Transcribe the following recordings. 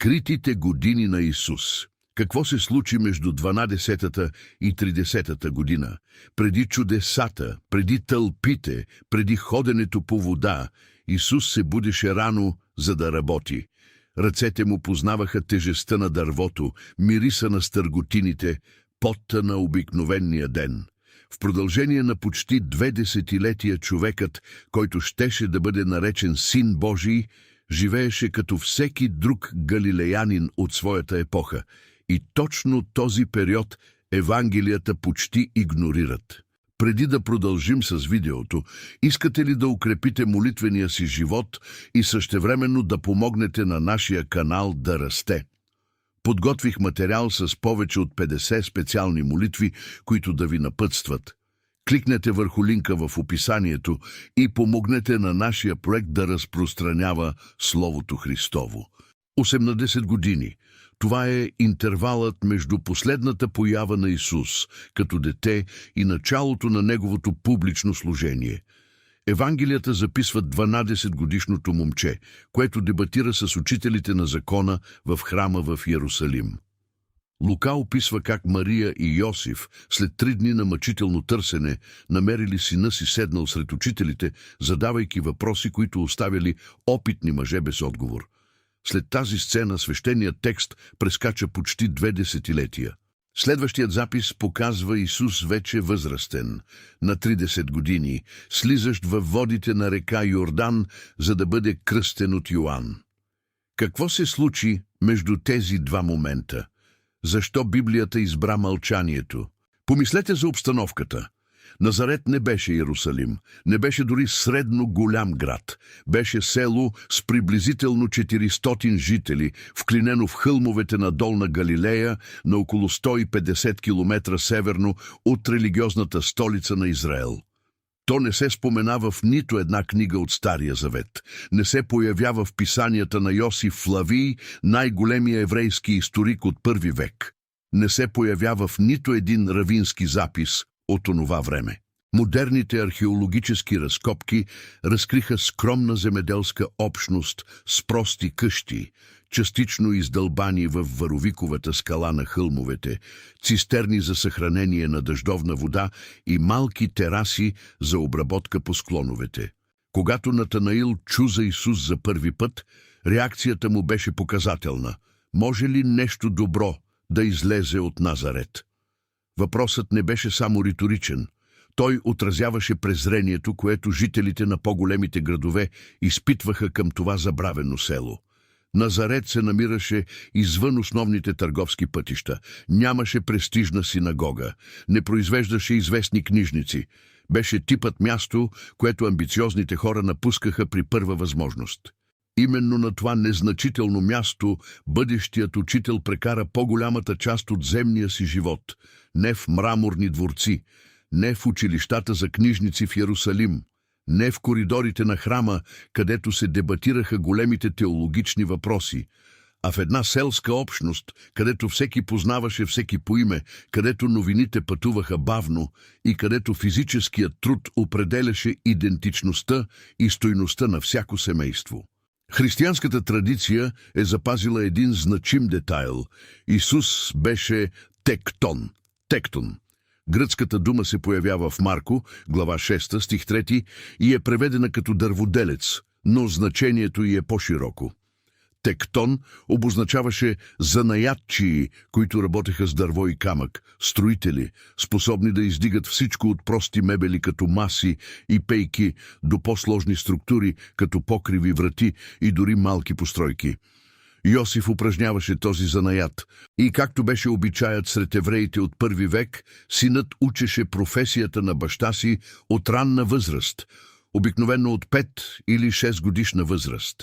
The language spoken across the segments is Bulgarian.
Скритите години на Исус. Какво се случи между 12-та и 30-та година? Преди чудесата, преди тълпите, преди ходенето по вода, Исус се будеше рано, за да работи. Ръцете му познаваха тежестта на дървото, мириса на стърготините, потта на обикновения ден. В продължение на почти 2 десетилетия човекът, който щеше да бъде наречен Син Божий, живееше като всеки друг галилеянин от своята епоха. И точно този период Евангелията почти игнорират. Преди да продължим с видеото, искате ли да укрепите молитвения си живот и същевременно да помогнете на нашия канал да расте? Подготвих материал с повече от 50 специални молитви, които да ви напътстват. Кликнете върху линка в описанието и помогнете на нашия проект да разпространява Словото Христово. 18 години. Това е интервалът между последната поява на Исус като дете и началото на неговото публично служение. Евангелията записват 12-годишното момче, което дебатира с учителите на закона в храма в Йерусалим. Лука описва как Мария и Йосиф, след 3 дни на мъчително търсене, намерили сина си седнал сред учителите, задавайки въпроси, които оставяли опитни мъже без отговор. След тази сцена свещеният текст прескача почти 2 десетилетия. Следващият запис показва Исус вече възрастен, на 30 години, слизащ във водите на река Йордан, за да бъде кръстен от Йоан. Какво се случи между тези два момента? Защо Библията избра мълчанието? Помислете за обстановката. Назарет не беше Йерусалим, не беше дори средно голям град. Беше село с приблизително 400 жители, вклинено в хълмовете на Долна Галилея, на около 150 км северно от религиозната столица на Израел. То не се споменава в нито една книга от Стария Завет. Не се появява в писанията на Йосиф Флавий, най-големия еврейски историк от I век. Не се появява в нито един равински запис от онова време. Модерните археологически разкопки разкриха скромна земеделска общност с прости къщи, частично издълбани в варовиковата скала на хълмовете, цистерни за съхранение на дъждовна вода и малки тераси за обработка по склоновете. Когато Натанаил чу за Исус за първи път, реакцията му беше показателна. Може ли нещо добро да излезе от Назарет? Въпросът не беше само риторичен. Той отразяваше презрението, което жителите на по-големите градове изпитваха към това забравено село. Назарет се намираше извън основните търговски пътища. Нямаше престижна синагога, не произвеждаше известни книжници. Беше типът място, което амбициозните хора напускаха при първа възможност. Именно на това незначително място бъдещият учител прекара по-голямата част от земния си живот. Не в мраморни дворци, не в училищата за книжници в Йерусалим, не в коридорите на храма, където се дебатираха големите теологични въпроси, а в една селска общност, където всеки познаваше всеки по име, където новините пътуваха бавно и където физическият труд определяше идентичността и стойността на всяко семейство. Християнската традиция е запазила един значим детайл. Исус беше тектон. Тектон. Гръцката дума се появява в Марко, глава 6, стих 3 и е преведена като дърводелец, но значението й е по-широко. Тектон обозначаваше занаятчии, които работеха с дърво и камък, строители, способни да издигат всичко от прости мебели като маси и пейки до по-сложни структури като покриви, врати и дори малки постройки. Йосиф упражняваше този занаят и, както беше обичаят сред евреите от I век, синът учеше професията на баща си от ранна възраст, обикновено от 5 или 6 годишна възраст.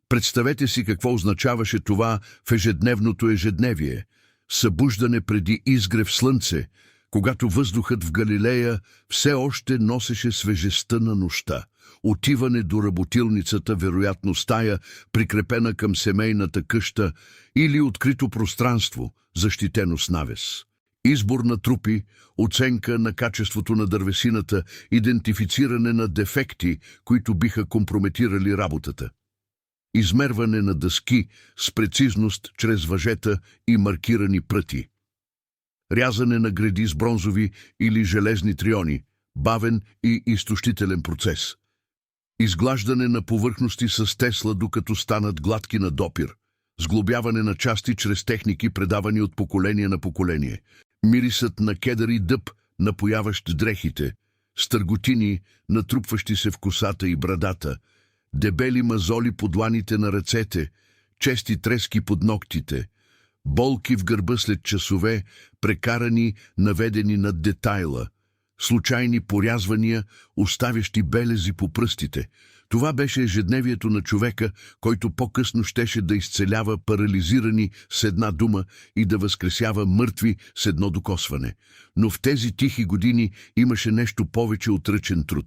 Представете си какво означаваше това в ежедневното ежедневие. Събуждане преди изгрев слънце, когато въздухът в Галилея все още носеше свежестта на нощта. Отиване до работилницата, вероятно стая, прикрепена към семейната къща, или открито пространство, защитено с навес. Избор на трупи, оценка на качеството на дървесината, идентифициране на дефекти, които биха компрометирали работата. измерване на дъски с прецизност чрез въжета и маркирани пръти, рязане на греди с бронзови или железни триони, бавен и изтощителен процес, изглаждане на повърхности с тесла, докато станат гладки на допир, сглобяване на части чрез техники, предавани от поколение на поколение, мирисът на кедър и дъб, напояващ дрехите, стърготини, натрупващи се в косата и брадата, дебели мазоли по дланите на ръцете, чести трески под ногтите, болки в гърба след часове, прекарани, наведени над детайла, случайни порязвания, оставящи белези по пръстите. Това беше ежедневието на човека, който по-късно щеше да изцелява парализирани с една дума и да възкресява мъртви с едно докосване. Но в тези тихи години имаше нещо повече от ръчен труд.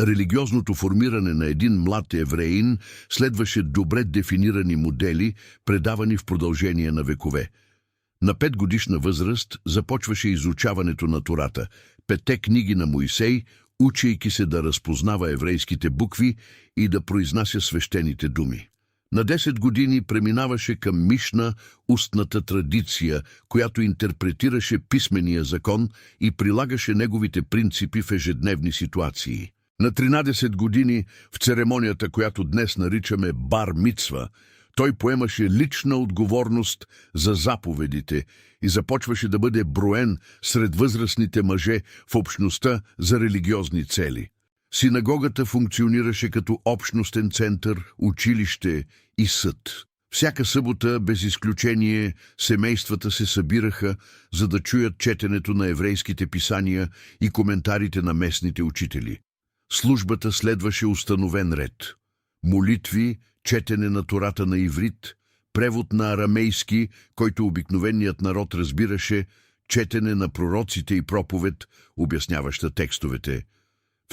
Религиозното формиране на един млад евреин следваше добре дефинирани модели, предавани в продължение на векове. На 5-годишна възраст започваше изучаването на Тората, 5 книги на Моисей, учейки се да разпознава еврейските букви и да произнася свещените думи. На 10 години преминаваше към Мишна, устната традиция, която интерпретираше писмения закон и прилагаше неговите принципи в ежедневни ситуации. На 13 години, в церемонията, която днес наричаме Бар Мицва, той поемаше лична отговорност за заповедите и започваше да бъде броен сред възрастните мъже в общността за религиозни цели. Синагогата функционираше като общностен център, училище и съд. Всяка събота, без изключение, семействата се събираха, за да чуят четенето на еврейските писания и коментарите на местните учители. Службата следваше установен ред. Молитви, четене на Тората на иврит, превод на арамейски, който обикновеният народ разбираше, четене на пророците и проповед, обясняваща текстовете.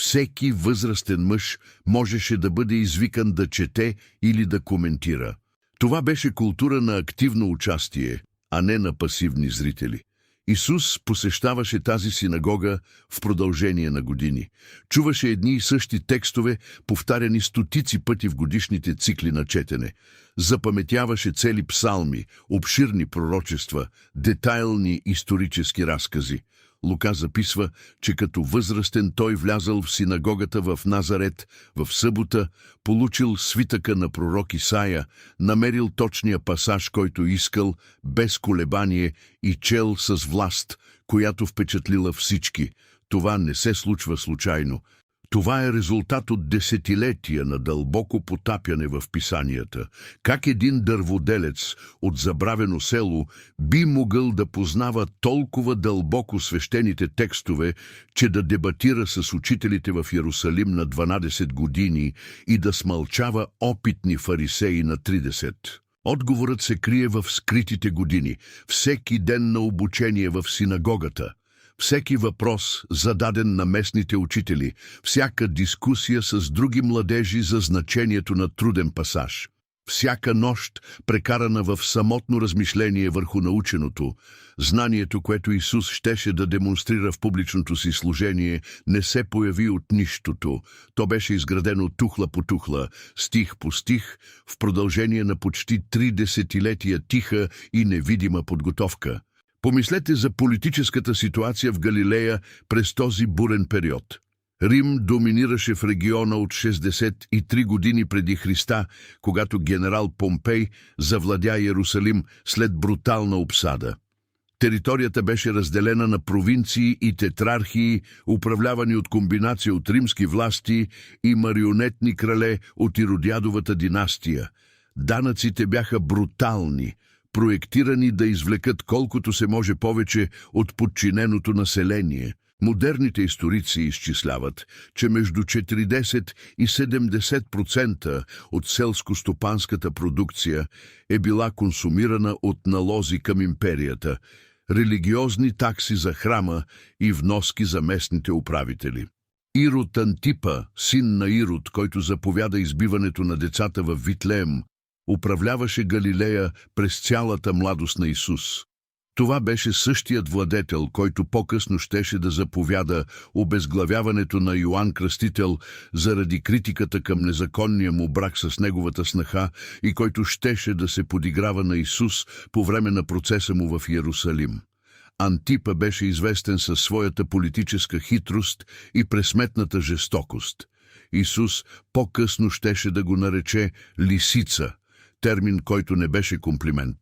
Всеки възрастен мъж можеше да бъде извикан да чете или да коментира. Това беше култура на активно участие, а не на пасивни зрители. Исус посещаваше тази синагога в продължение на години. Чуваше едни и същи текстове, повтаряни стотици пъти в годишните цикли на четене. Запаметяваше цели псалми, обширни пророчества, детайлни исторически разкази. Лука записва, че като възрастен той влязъл в синагогата в Назарет в събота, получил свитъка на пророк Исаия, намерил точния пасаж, който искал, без колебание и чел с власт, която впечатлила всички. Това не се случва случайно. Това е резултат от десетилетия на дълбоко потапяне в писанията. Как един дърводелец от забравено село би могъл да познава толкова дълбоко свещените текстове, че да дебатира с учителите в Иерусалим на 12 години и да смълчава опитни фарисеи на 30? Отговорът се крие в скритите години, всеки ден на обучение в синагогата, всеки въпрос, зададен на местните учители, всяка дискусия с други младежи за значението на труден пасаж, всяка нощ, прекарана в самотно размишление върху наученото, знанието, което Исус щеше да демонстрира в публичното си служение, не се появи от нищото. То беше изградено тухла по тухла, стих по стих, в продължение на почти 3 десетилетия тиха и невидима подготовка. Помислете за политическата ситуация в Галилея през този бурен период. Рим доминираше в региона от 63 години преди Христа, когато генерал Помпей завладя Иерусалим след брутална обсада. Територията беше разделена на провинции и тетрархии, управлявани от комбинация от римски власти и марионетни крале от Иродиадовата династия. Данъците бяха брутални, проектирани да извлекат колкото се може повече от подчиненото население. Модерните историци изчисляват, че между 40 и 70% от селско-стопанската продукция е била консумирана от налози към империята, религиозни такси за храма и вноски за местните управители. Ирод Антипа, син на Ирод, който заповяда избиването на децата в Витлеем, управляваше Галилея през цялата младост на Исус. Това беше същият владетел, който по-късно щеше да заповяда обезглавяването на Йоан Кръстител заради критиката към незаконния му брак с неговата снаха и който щеше да се подиграва на Исус по време на процеса му в Иерусалим. Антипа беше известен със своята политическа хитрост и пресметната жестокост. Исус по-късно щеше да го нарече лисица, термин, който не беше комплимент.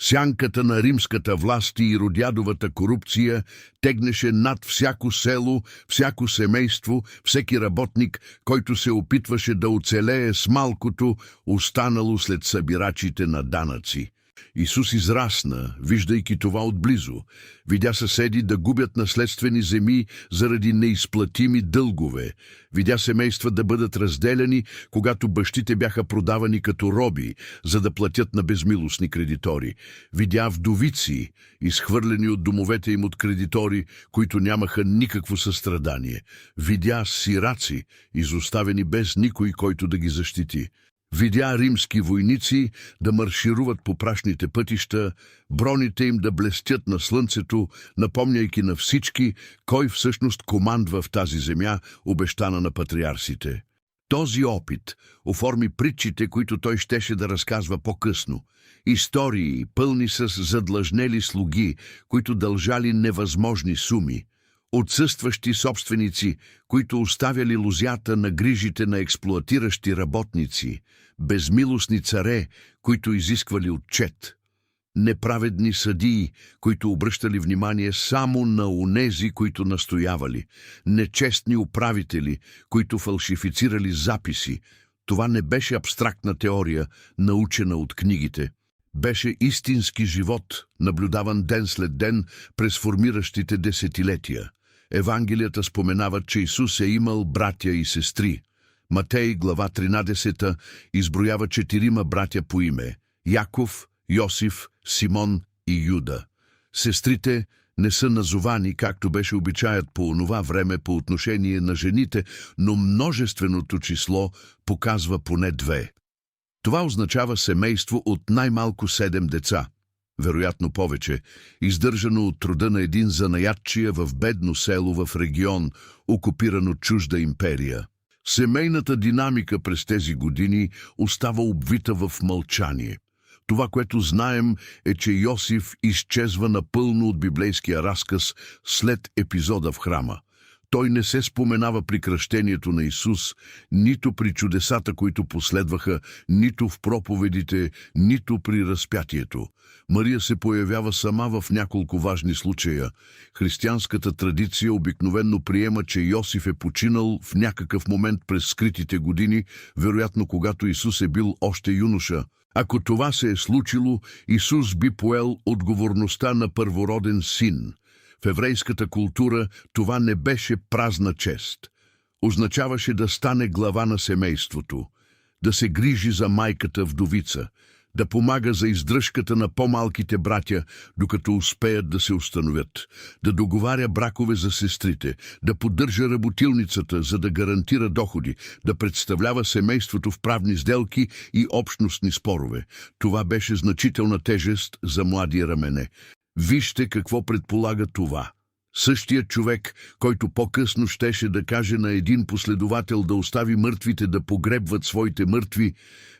Сянката на римската власт и родядовата корупция тегнеше над всяко село, всяко семейство, всеки работник, който се опитваше да оцелее с малкото, останало след събирачите на данъци. Исус израсна, виждайки това отблизо. Видя съседи да губят наследствени земи заради неизплатими дългове. Видя семейства да бъдат разделяни, когато бащите бяха продавани като роби, за да платят на безмилостни кредитори. Видя вдовици, изхвърлени от домовете им от кредитори, които нямаха никакво състрадание. Видя сираци, изоставени без никой, който да ги защити. Видя римски войници да маршируват по прашните пътища, броните им да блестят на слънцето, напомняйки на всички, кой всъщност командва в тази земя, обещана на патриарсите. Този опит оформи притчите, които той щеше да разказва по-късно. Истории, пълни с задлъжнели слуги, които дължали невъзможни суми. Отсъстващи собственици, които оставяли лозята на грижите на експлоатиращи работници, безмилостни царе, които изисквали отчет, неправедни съдии, които обръщали внимание само на онези, които настоявали, нечестни управители, които фалшифицирали записи. Това не беше абстрактна теория, научена от книгите. Беше истински живот, наблюдаван ден след ден през формиращите десетилетия. Евангелията споменават, че Исус е имал братя и сестри. Матей, глава 13, изброява 4 братя по име – Яков, Йосиф, Симон и Юда. Сестрите не са назовани, както беше обичаят по онова време по отношение на жените, но множественото число показва поне 2. Това означава семейство от най-малко 7 деца. Вероятно повече, издържано от труда на един занаятчия в бедно село в регион, окупиран от чужда империя. Семейната динамика през тези години остава обвита в мълчание. Това, което знаем, е, че Йосиф изчезва напълно от библейския разказ след епизода в храма. Той не се споменава при кръщението на Исус, нито при чудесата, които последваха, нито в проповедите, нито при разпятието. Мария се появява сама в няколко важни случая. Християнската традиция обикновенно приема, че Йосиф е починал в някакъв момент през скритите години, вероятно когато Исус е бил още юноша. Ако това се е случило, Исус би поел отговорността на първороден син. В еврейската култура това не беше празна чест. Означаваше да стане глава на семейството, да се грижи за майката вдовица, да помага за издръжката на по-малките братя, докато успеят да се установят, да договаря бракове за сестрите, да поддържа работилницата, за да гарантира доходи, да представлява семейството в правни сделки и общностни спорове. Това беше значителна тежест за младия рамене. Вижте какво предполага това. Същият човек, който по-късно щеше да каже на един последовател да остави мъртвите да погребват своите мъртви,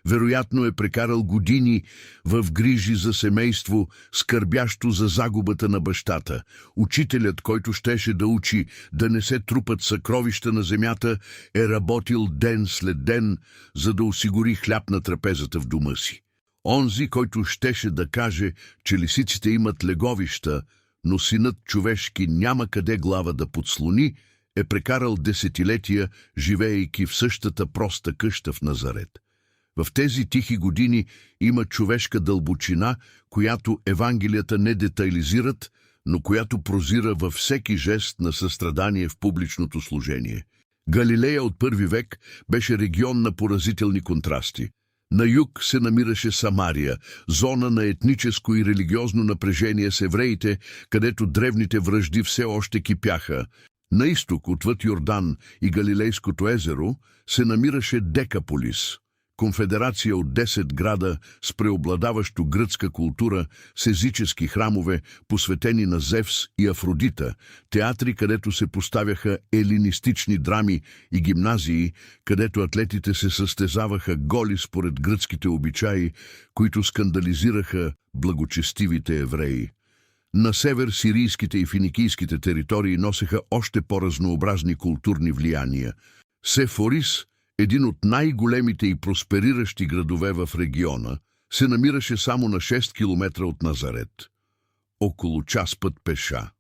вероятно е прекарал години в грижи за семейство, скърбящо за загубата на бащата. Учителят, който щеше да учи да не се трупат съкровища на земята, е работил ден след ден, за да осигури хляб на трапезата в дома си. Онзи, който щеше да каже, че лисиците имат леговища, но синът човешки няма къде глава да подслони, е прекарал десетилетия, живеейки в същата проста къща в Назарет. В тези тихи години има човешка дълбочина, която Евангелията не детайлизират, но която прозира във всеки жест на състрадание в публичното служение. Галилея от първи век беше регион на поразителни контрасти. На юг се намираше Самария, зона на етническо и религиозно напрежение с евреите, където древните вражди все още кипяха. На изток, отвъд Йордан и Галилейското езеро, се намираше Декаполис, конфедерация от 10 града с преобладаващо гръцка култура, с езически храмове, посветени на Зевс и Афродита, театри, където се поставяха елинистични драми и гимназии, където атлетите се състезаваха голи според гръцките обичаи, които скандализираха благочестивите евреи. На север сирийските и финикийските територии носеха още по-разнообразни културни влияния. Сефорис, един от най-големите и проспериращи градове в региона, се намираше само на 6 км от Назарет, около час път пеша.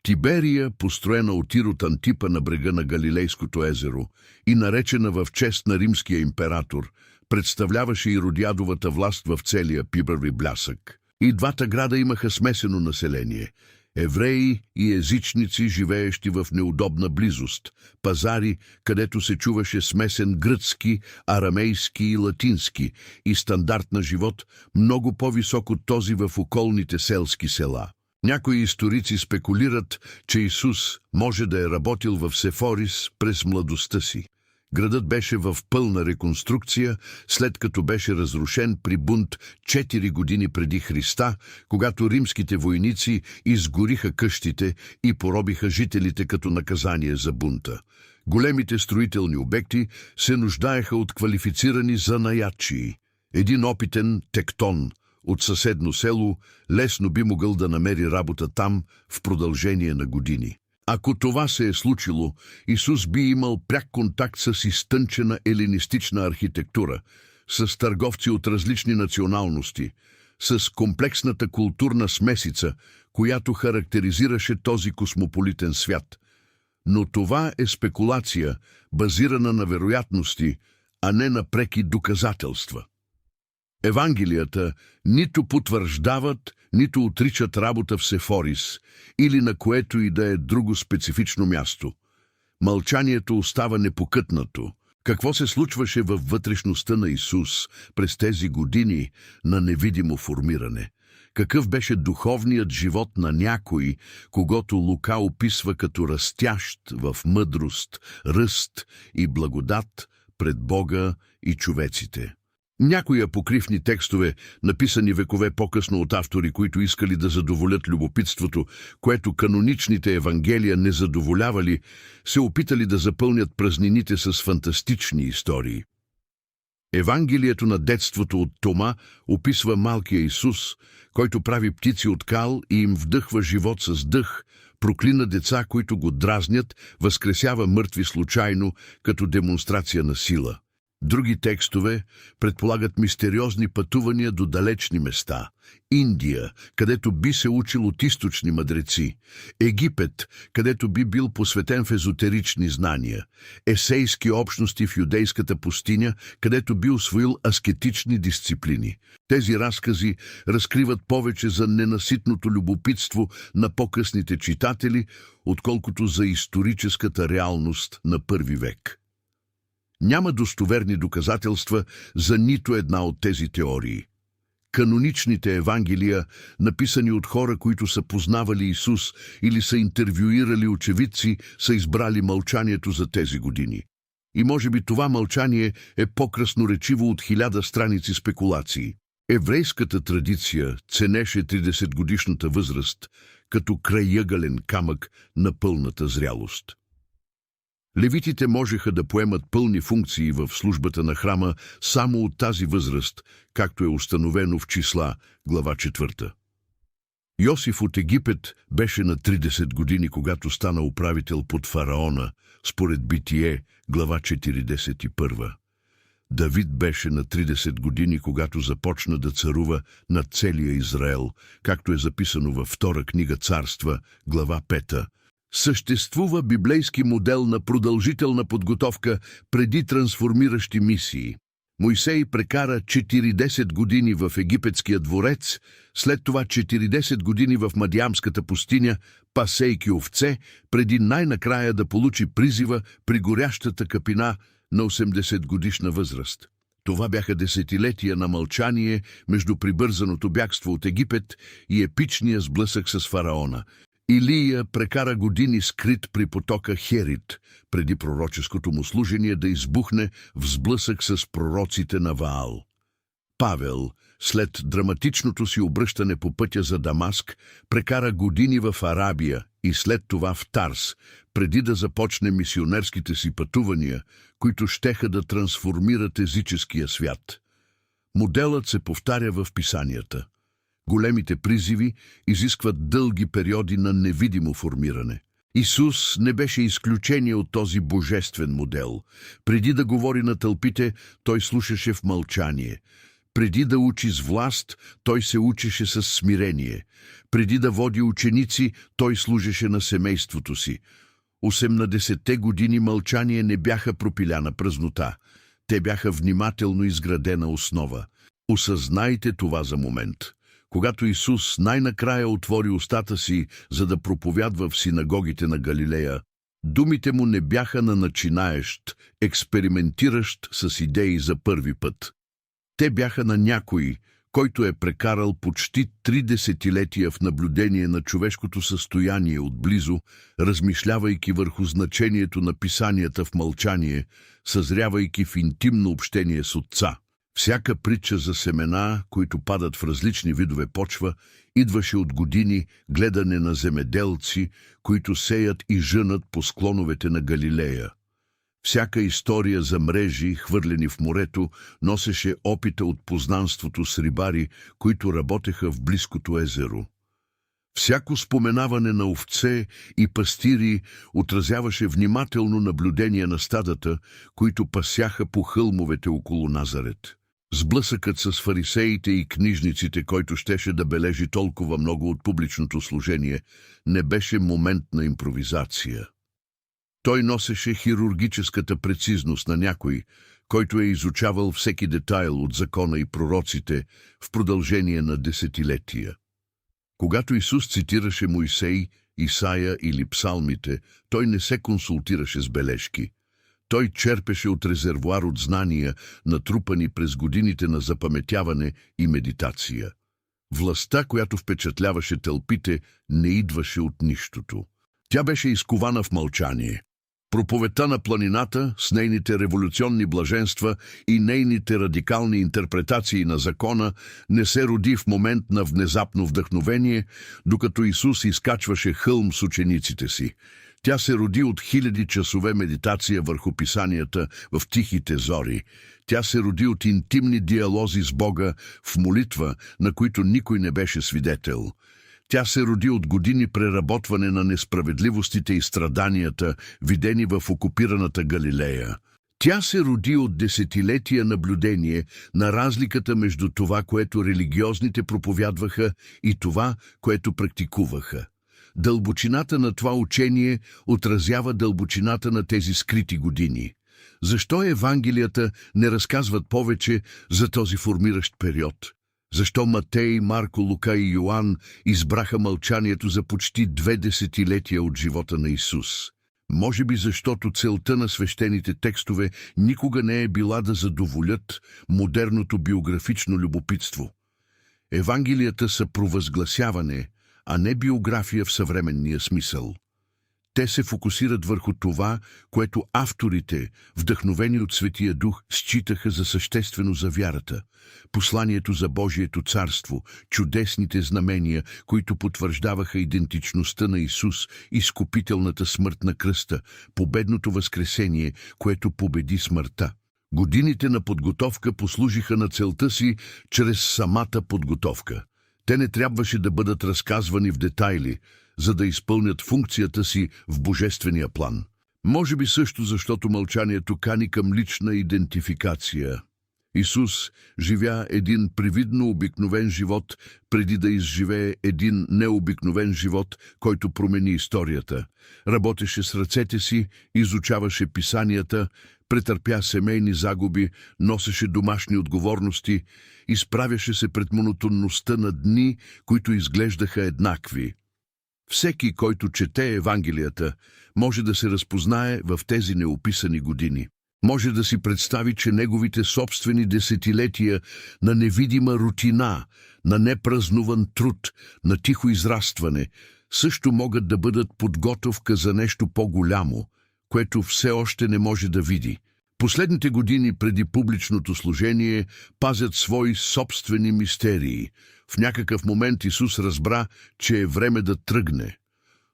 Тиберия, построена от Ирод Антипа на брега на Галилейското езеро и наречена в чест на римския император, представляваше Иродиадовата власт в целия пибърви блясък. И двата града имаха смесено население – евреи и езичници, живеещи в неудобна близост, пазари, където се чуваше смесен гръцки, арамейски и латински, и стандарт на живот много по-висок от този в околните селски села. Някои историци спекулират, че Исус може да е работил в Сефорис през младостта си. Градът беше в пълна реконструкция, след като беше разрушен при бунт 4 години преди Христа, когато римските войници изгориха къщите и поробиха жителите като наказание за бунта. Големите строителни обекти се нуждаеха от квалифицирани занаятчии. Един опитен тектон от съседно село лесно би могъл да намери работа там в продължение на години. Ако това се е случило, Исус би имал пряк контакт с изтънчена елинистична архитектура, с търговци от различни националности, с комплексната културна смесица, която характеризираше този космополитен свят. Но това е спекулация, базирана на вероятности, а не на преки доказателства. Евангелията нито потвърждават, нито отричат работа в Сефорис или на което и да е друго специфично място. Мълчанието остава непокътнато. Какво се случваше във вътрешността на Исус през тези години на невидимо формиране? Какъв беше духовният живот на някой, когато Лука описва като растящ в мъдрост, ръст и благодат пред Бога и човеците? Някои апокрифни текстове, написани векове по-късно от автори, които искали да задоволят любопитството, което каноничните евангелия не задоволявали, се опитали да запълнят празнините с фантастични истории. Евангелието на детството от Тома описва малкия Исус, който прави птици от кал и им вдъхва живот с дъх, проклина деца, които го дразнят, възкресява мъртви случайно, като демонстрация на сила. Други текстове предполагат мистериозни пътувания до далечни места. Индия, където би се учил от източни мъдреци. Египет, където би бил посветен в езотерични знания. Есейски общности в юдейската пустиня, където би усвоил аскетични дисциплини. Тези разкази разкриват повече за ненаситното любопитство на по-късните читатели, отколкото за историческата реалност на първи век. Няма достоверни доказателства за нито една от тези теории. Каноничните евангелия, написани от хора, които са познавали Исус или са интервюирали очевидци, са избрали мълчанието за тези години. И може би това мълчание е по-красноречиво от 1000 страници спекулации. Еврейската традиция ценеше 30-годишната възраст като крайъгълен камък на пълната зрялост. Левитите можеха да поемат пълни функции в службата на храма само от тази възраст, както е установено в Числа, глава 4. Йосиф от Египет беше на 30 години, когато стана управител под фараона, според Битие, глава 41. Давид беше на 30 години, когато започна да царува над целия Израел, както е записано във Втора книга Царства, глава 5. Съществува библейски модел на продължителна подготовка преди трансформиращи мисии. Мойсей прекара 40 години в египетския дворец, след това 40 години в Мадиамската пустиня, пасейки овце, преди най-накрая да получи призива при горящата капина на 80-годишна възраст. Това бяха десетилетия на мълчание между прибързаното бягство от Египет и епичния сблъсък с фараона. Илия прекара години скрит при потока Херит, преди пророческото му служение да избухне в сблъсък с пророците на Ваал. Павел, след драматичното си обръщане по пътя за Дамаск, прекара години в Арабия и след това в Тарс, преди да започне мисионерските си пътувания, които щеха да трансформират езическия свят. Моделът се повтаря в писанията. Големите призиви изискват дълги периоди на невидимо формиране. Исус не беше изключение от този божествен модел. Преди да говори на тълпите, той слушаше в мълчание. Преди да учи с власт, той се учеше с смирение. Преди да води ученици, той служеше на семейството си. 18-те години мълчание не бяха пропиляна празнота. Те бяха внимателно изградена основа. Осъзнайте това за момент. Когато Исус най-накрая отвори устата си, за да проповядва в синагогите на Галилея, думите му не бяха на начинаещ, експериментиращ с идеи за първи път. Те бяха на някой, който е прекарал почти 3 десетилетия в наблюдение на човешкото състояние отблизо, размишлявайки върху значението на писанията в мълчание, съзрявайки в интимно общение с Отца. Всяка притча за семена, които падат в различни видове почва, идваше от години гледане на земеделци, които сеят и жънат по склоновете на Галилея. Всяка история за мрежи, хвърлени в морето, носеше опита от познанството с рибари, които работеха в близкото езеро. Всяко споменаване на овце и пастири отразяваше внимателно наблюдение на стадата, които пасяха по хълмовете около Назарет. Сблъсъкът с фарисеите и книжниците, който щеше да бележи толкова много от публичното служение, не беше момент на импровизация. Той носеше хирургическата прецизност на някой, който е изучавал всеки детайл от закона и пророците в продължение на десетилетия. Когато Исус цитираше Моисей, Исаия или псалмите, той не се консултираше с бележки. Той черпеше от резервоар от знания, натрупани през годините на запаметяване и медитация. Властта, която впечатляваше тълпите, не идваше от нищото. Тя беше изкована в мълчание. Проповедта на планината с нейните революционни блаженства и нейните радикални интерпретации на закона не се роди в момент на внезапно вдъхновение, докато Исус изкачваше хълм с учениците си. Тя се роди от хиляди часове медитация върху писанията в тихите зори. Тя се роди от интимни диалози с Бога в молитва, на които никой не беше свидетел. Тя се роди от години преработване на несправедливостите и страданията, видени в окупираната Галилея. Тя се роди от десетилетия наблюдение на разликата между това, което религиозните проповядваха, и това, което практикуваха. Дълбочината на това учение отразява дълбочината на тези скрити години. Защо Евангелията не разказват повече за този формиращ период? Защо Матей, Марко, Лука и Йоан избраха мълчанието за почти 2 десетилетия от живота на Исус? Може би защото целта на свещените текстове никога не е била да задоволят модерното биографично любопитство. Евангелията са провъзгласяване, а не биография в съвременния смисъл. Те се фокусират върху това, което авторите, вдъхновени от Светия Дух, считаха за съществено за вярата. Посланието за Божието царство, чудесните знамения, които потвърждаваха идентичността на Исус, изкупителната смърт на кръста, победното възкресение, което победи смъртта. Годините на подготовка послужиха на целта си чрез самата подготовка. Те не трябваше да бъдат разказвани в детайли, за да изпълнят функцията си в божествения план. Може би също защото мълчанието кани към лична идентификация. Исус живя един привидно обикновен живот, преди да изживее един необикновен живот, който промени историята. Работеше с ръцете си, изучаваше писанията, претърпя семейни загуби, носеше домашни отговорности, изправяше се пред монотонността на дни, които изглеждаха еднакви. Всеки, който чете Евангелията, може да се разпознае в тези неописани години. Може да си представи, че неговите собствени десетилетия на невидима рутина, на непразнуван труд, на тихо израстване, също могат да бъдат подготовка за нещо по-голямо, което все още не може да види. Последните години преди публичното служение пазят свои собствени мистерии. В някакъв момент Исус разбра, че е време да тръгне.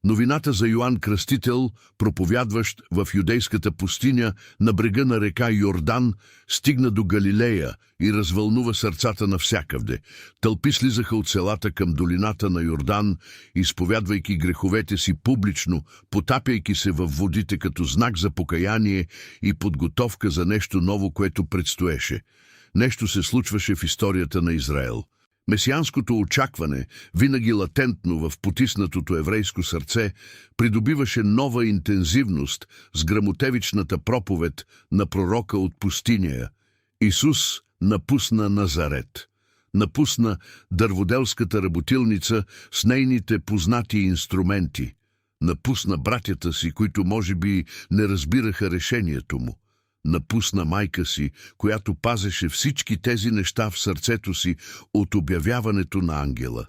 Новината за Йоан Кръстител, проповядващ в юдейската пустиня на брега на река Йордан, стигна до Галилея и развълнува сърцата навсякъвде. Тълпи слизаха от селата към долината на Йордан, изповядвайки греховете си публично, потапяйки се във водите като знак за покаяние и подготовка за нещо ново, което предстоеше. Нещо се случваше в историята на Израел. Месианското очакване, винаги латентно в потиснатото еврейско сърце, придобиваше нова интензивност с гръмотевичната проповед на пророка от пустиня. Исус напусна Назарет. Напусна дърводелската работилница с нейните познати инструменти. Напусна братята си, които може би не разбираха решението му. Напусна майка си, която пазеше всички тези неща в сърцето си от обявяването на ангела.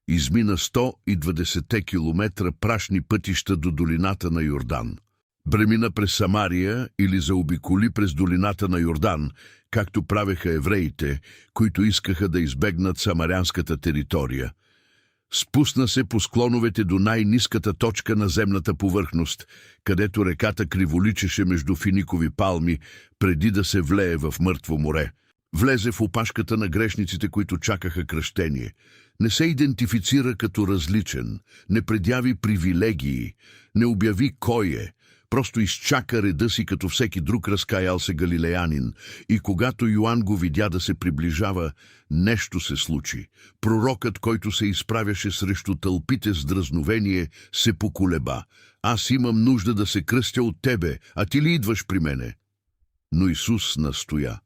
Измина 120 километра прашни пътища до долината на Йордан. Премина през Самария или заобиколи през долината на Йордан, както правеха евреите, които искаха да избегнат самарянската територия. Спусна се по склоновете до най-ниската точка на земната повърхност, където реката криволичеше между финикови палми, преди да се влее в мъртво море. Влезе в опашката на грешниците, които чакаха кръщение. Не се идентифицира като различен, не предяви привилегии, не обяви кой е. Просто изчака реда си като всеки друг разкаял се галилеянин. И когато Йоан го видя да се приближава, нещо се случи. Пророкът, който се изправяше срещу тълпите с дразновение, се поколеба. Аз имам нужда да се кръстя от тебе, а ти ли идваш при мене? Но Исус настоя.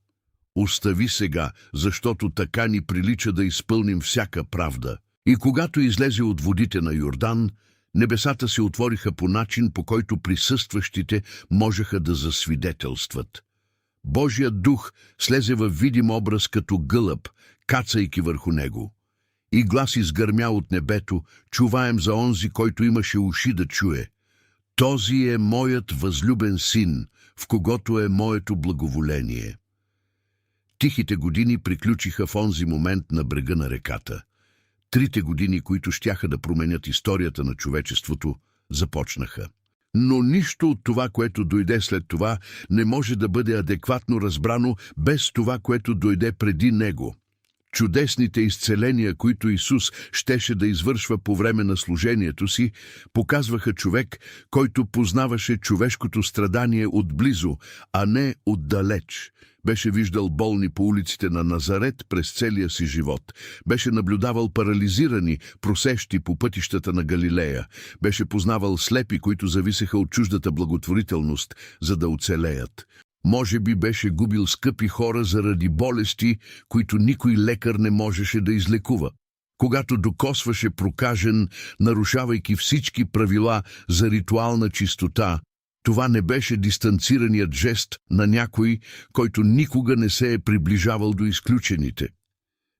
Остави сега, защото така ни прилича да изпълним всяка правда. И когато излезе от водите на Йордан, небесата се отвориха по начин, по който присъстващите можеха да засвидетелстват. Божият дух слезе във видим образ като гълъб, кацайки върху него. И глас изгърмя от небето, чуваем за онзи, който имаше уши да чуе. Този е моят възлюбен син, в когото е моето благоволение. Тихите години приключиха в онзи момент на брега на реката. 3 години, които щяха да променят историята на човечеството, започнаха. Но нищо от това, което дойде след това, не може да бъде адекватно разбрано без това, което дойде преди него. Чудесните изцеления, които Исус щеше да извършва по време на служението си, показваха човек, който познаваше човешкото страдание отблизо, а не отдалеч. Беше виждал болни по улиците на Назарет през целия си живот. Беше наблюдавал парализирани, просещи по пътищата на Галилея. Беше познавал слепи, които зависеха от чуждата благотворителност, за да оцелеят. Може би беше губил скъпи хора заради болести, които никой лекар не можеше да излекува. Когато докосваше прокажен, нарушавайки всички правила за ритуална чистота, това не беше дистанцираният жест на някой, който никога не се е приближавал до изключените.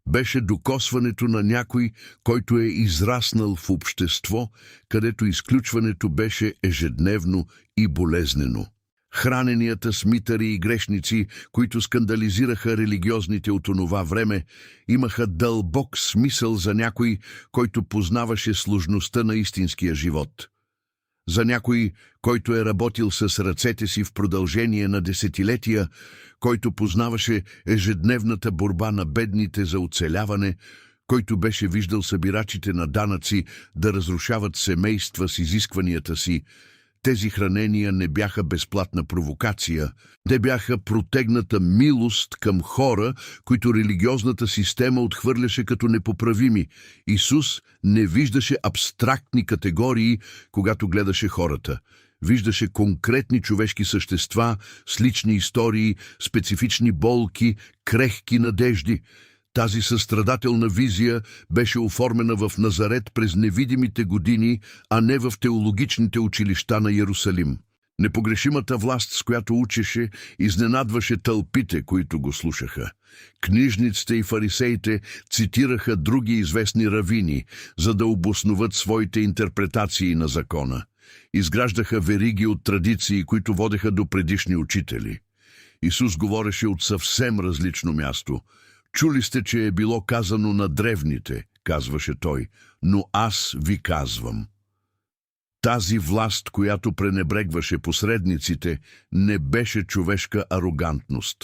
Беше докосването на някой, който е израснал в общество, където изключването беше ежедневно и болезнено. Храненията с митари и грешници, които скандализираха религиозните от онова време, имаха дълбок смисъл за някой, който познаваше сложността на истинския живот. За някой, който е работил с ръцете си в продължение на десетилетия, който познаваше ежедневната борба на бедните за оцеляване, който беше виждал събирачите на данъци да разрушават семейства с изискванията си. Тези хранения не бяха безплатна провокация, те бяха протегната милост към хора, които религиозната система отхвърляше като непоправими. Исус не виждаше абстрактни категории, когато гледаше хората. Виждаше конкретни човешки същества с лични истории, специфични болки, крехки надежди. Тази състрадателна визия беше оформена в Назарет през невидимите години, а не в теологичните училища на Йерусалим. Непогрешимата власт, с която учеше, изненадваше тълпите, които го слушаха. Книжниците и фарисеите цитираха други известни равини, за да обосноват своите интерпретации на закона. Изграждаха вериги от традиции, които водеха до предишни учители. Исус говореше от съвсем различно място. «Чули сте, че е било казано на древните», казваше той, «но аз ви казвам». Тази власт, която пренебрегваше посредниците, не беше човешка арогантност.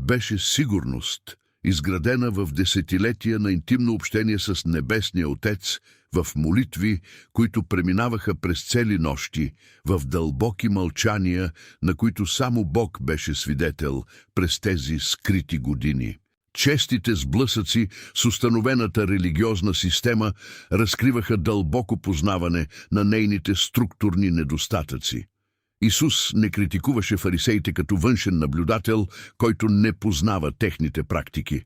Беше сигурност, изградена в десетилетия на интимно общение с Небесния Отец, в молитви, които преминаваха през цели нощи, в дълбоки мълчания, на които само Бог беше свидетел през тези скрити години. Честите сблъсъци с установената религиозна система разкриваха дълбоко познаване на нейните структурни недостатъци. Исус не критикуваше фарисеите като външен наблюдател, който не познава техните практики.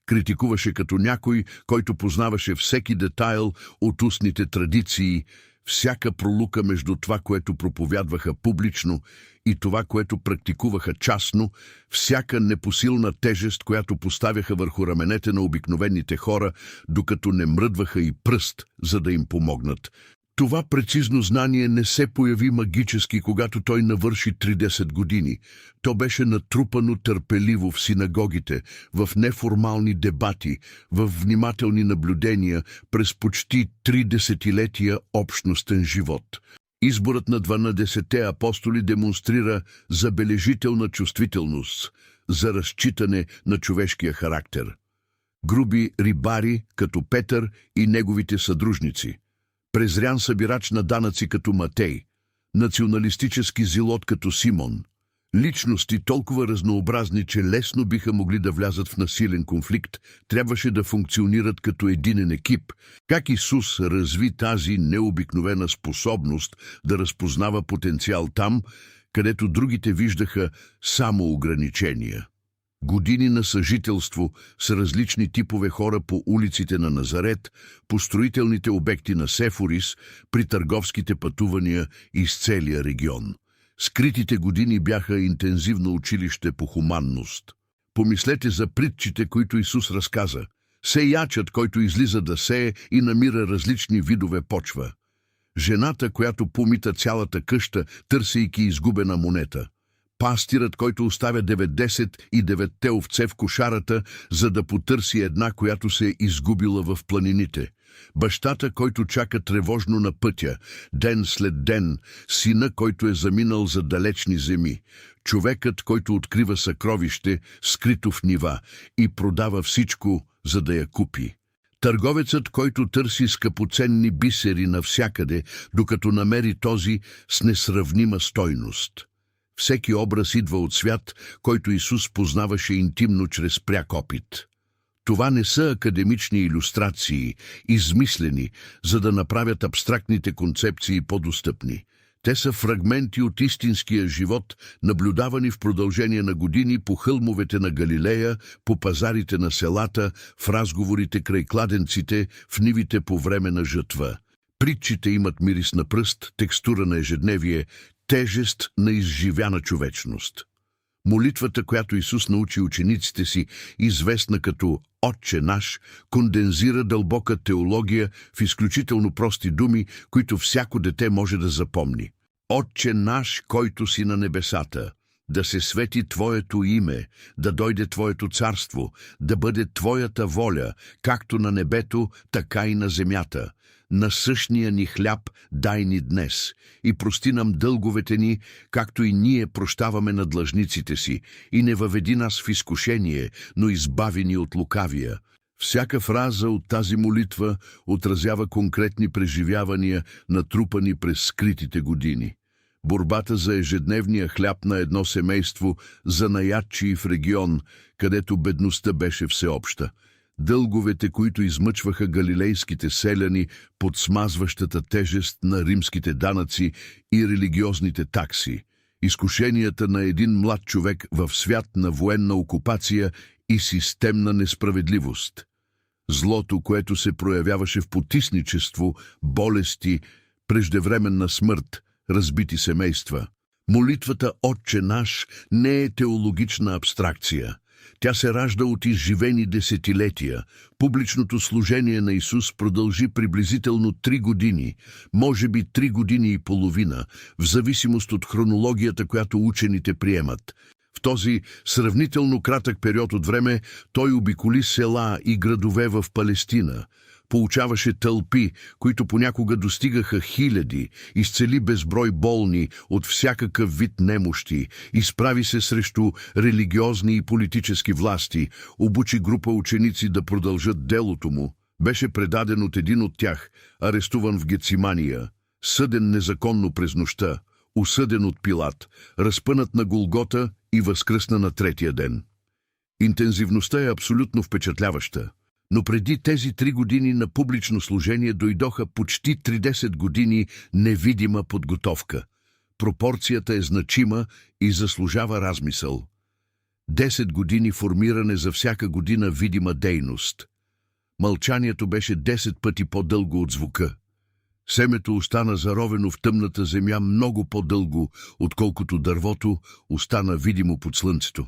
Критикуваше като някой, който познаваше всеки детайл от устните традиции, всяка пролука между това, което проповядваха публично, и това, което практикуваха частно, всяка непосилна тежест, която поставяха върху раменете на обикновените хора, докато не мръдваха и пръст, за да им помогнат. Това прецизно знание не се появи магически, когато той навърши 30 години. То беше натрупано търпеливо в синагогите, в неформални дебати, в внимателни наблюдения през почти 3 десетилетия общностен живот. Изборът на 12-те апостоли демонстрира забележителна чувствителност за разчитане на човешкия характер. Груби рибари, като Петър и неговите съдружници, презрян събирач на данъци като Матей, националистически зилот като Симон, личности толкова разнообразни, че лесно биха могли да влязат в насилен конфликт, трябваше да функционират като единен екип. Как Исус разви тази необикновена способност да разпознава потенциал там, където другите виждаха само ограничения? Години на съжителство с различни типове хора по улиците на Назарет, по строителните обекти на Сефорис, при търговските пътувания из целия регион. Скритите години бяха интензивно училище по хуманност. Помислете за притчите, които Исус разказа. Сеячът, който излиза да сее и намира различни видове почва. Жената, която помита цялата къща, търсейки изгубена монета. Пастирът, който оставя 99-те овце в кошарата, за да потърси една, която се е изгубила в планините. Бащата, който чака тревожно на пътя, ден след ден, сина, който е заминал за далечни земи, човекът, който открива съкровище, скрито в нива, и продава всичко, за да я купи. Търговецът, който търси скъпоценни бисери навсякъде, докато намери този с несравнима стойност. Всеки образ идва от свят, който Исус познаваше интимно чрез пряк опит. Това не са академични илюстрации, измислени, за да направят абстрактните концепции по-достъпни. Те са фрагменти от истинския живот, наблюдавани в продължение на години по хълмовете на Галилея, по пазарите на селата, в разговорите край кладенците, в нивите по време на жътва. Притчите имат мирис на пръст, текстура на ежедневие, тежест на изживяна човечност. Молитвата, която Исус научи учениците си, известна като «Отче наш», кондензира дълбока теология в изключително прости думи, които всяко дете може да запомни. «Отче наш, който си на небесата, да се свети Твоето име, да дойде Твоето царство, да бъде Твоята воля, както на небето, така и на земята. Насъщния ни хляб дай ни днес и прости нам дълговете ни, както и ние прощаваме на длъжниците си, и не въведи нас в изкушение, но избави ни от лукавия». Всяка фраза от тази молитва отразява конкретни преживявания, натрупани през скритите години. Борбата за ежедневния хляб на едно семейство, занаятчии в регион, където бедността беше всеобща. Дълговете, които измъчваха галилейските селяни под смазващата тежест на римските данъци и религиозните такси. Изкушенията на един млад човек в свят на военна окупация и системна несправедливост. Злото, което се проявяваше в потисничество, болести, преждевременна смърт, разбити семейства. Молитвата «Отче наш» не е теологична абстракция. Тя се ражда от изживени десетилетия. Публичното служение на Исус продължи приблизително 3 години, може би 3 години и половина, в зависимост от хронологията, която учените приемат. В този сравнително кратък период от време той обиколи села и градове в Палестина, получаваше тълпи, които понякога достигаха хиляди, изцели безброй болни от всякакъв вид немощи, изправи се срещу религиозни и политически власти, обучи група ученици да продължат делото му, беше предаден от един от тях, арестуван в Гецимания, съден незаконно през нощта, осъден от Пилат, разпънат на Голгота и възкръсна на 3-я ден. Интензивността е абсолютно впечатляваща. Но преди тези 3 години на публично служение дойдоха почти 30 години невидима подготовка. Пропорцията е значима и заслужава размисъл. 10 години формиране за всяка година видима дейност. Мълчанието беше 10 пъти по-дълго от звука. Семето остана заровено в тъмната земя много по-дълго, отколкото дървото остана видимо под слънцето.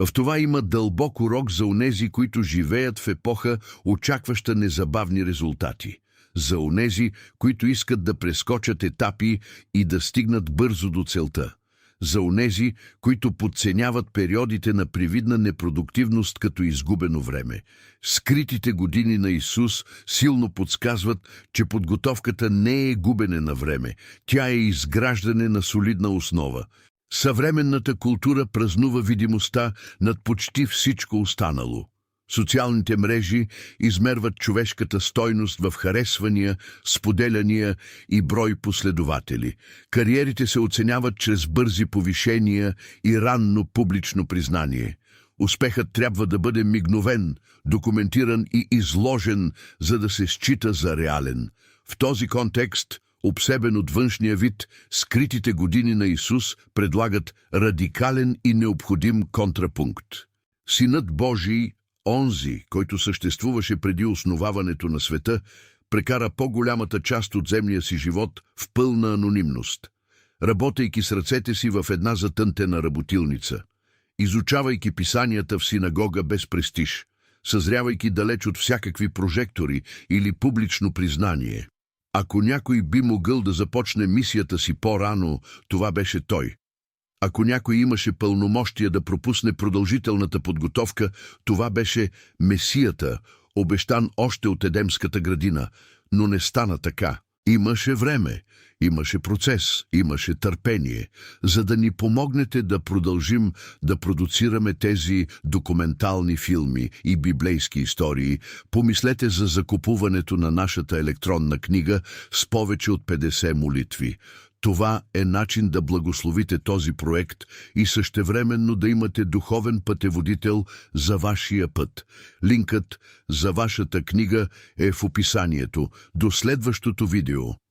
В това има дълбок урок за онези, които живеят в епоха, очакваща незабавни резултати. За онези, които искат да прескочат етапи и да стигнат бързо до целта. За онези, които подценяват периодите на привидна непродуктивност като изгубено време. Скритите години на Исус силно подсказват, че подготовката не е губене на време, тя е изграждане на солидна основа. Съвременната култура празнува видимостта над почти всичко останало. Социалните мрежи измерват човешката стойност в харесвания, споделяния и брой последователи. Кариерите се оценяват чрез бързи повишения и ранно публично признание. Успехът трябва да бъде мигновен, документиран и изложен, за да се счита за реален. В този контекст, обсебен от външния вид, скритите години на Исус предлагат радикален и необходим контрапункт. Синът Божий, онзи, който съществуваше преди основаването на света, прекара по-голямата част от земния си живот в пълна анонимност, работейки с ръцете си в една затънтена работилница, изучавайки писанията в синагога без престиж, съзрявайки далеч от всякакви прожектори или публично признание. Ако някой би могъл да започне мисията си по-рано, това беше той. Ако някой имаше пълномощия да пропусне продължителната подготовка, това беше Месията, обещан още от Едемската градина, но не стана така. Имаше време, имаше процес, имаше търпение, за да ни помогнете да продължим да продуцираме тези документални филми и библейски истории. Помислете за закупуването на нашата електронна книга с повече от 50 молитви. Това е начин да благословите този проект и същевременно да имате духовен пътеводител за вашия път. Линкът за вашата книга е в описанието. До следващото видео.